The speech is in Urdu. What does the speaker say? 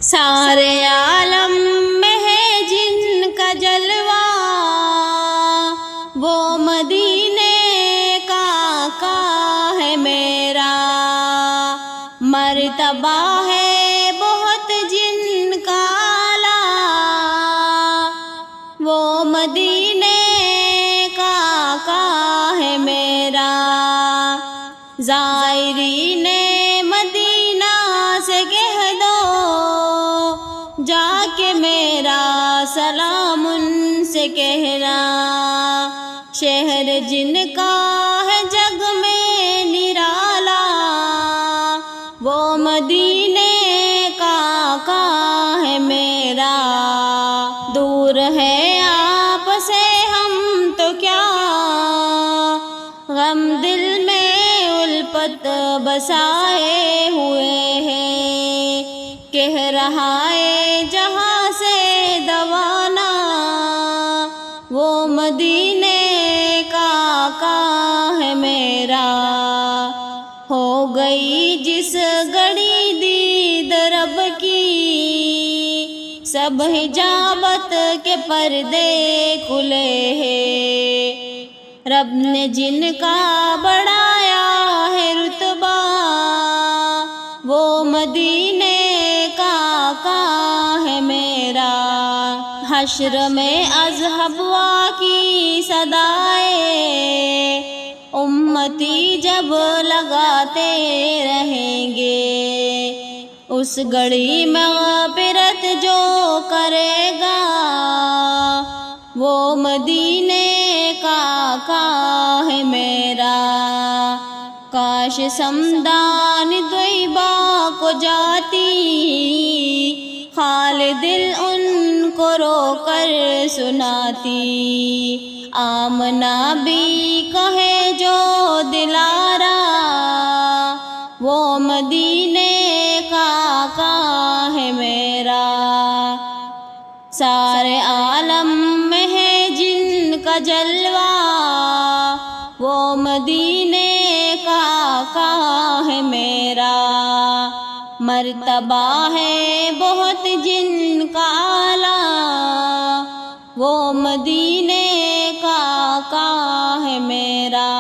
سارے عالم میں ہے جن کا جلوہ، وہ مدینے کا ہے میرا، مرتبہ ہے بہت جن کا اعلیٰ، وہ مدینے کا ہے میرا، زائرین مدینہ سے کہہ دو جا کے میرا سلام ان سے کہنا، شہر جن کا ہے جگ میں نرالا، وہ مدینے کا ہے میرا، دور ہے آپ سے ہم تو کیا، غم دل میں الفت بسائے ہوئے ہیں، کہہ رہا ہے جہاں سے دوانا، وہ مدینے کا ہے میرا، ہو گئی جس گھڑی دید رب کی، سب حجابت کے پردے کھلے ہیں، رب نے جن کا بڑھایا ہے رتبہ، وہ مدینے کا ہے میرا، حشر میں اذہبوا کی صدائے امتی جب لگاتے رہیں گے، اس گھڑی مغفرت جو کرے گا، وہ مدینے کا ہے میرا، کاش سمدان طیبہ کو جاتی، خال دل ان کو رو کر سناتی، آمنہ بھی کہے جو دلارا، وہ مدینے کا ہے میرا، سارے عالم میں ہے جن کا جلوہ، وہ مدینے کا ہے میرا، مرتبہ ہے بہت جن کا اعلیٰ، وہ مدینے کا ہے میرا۔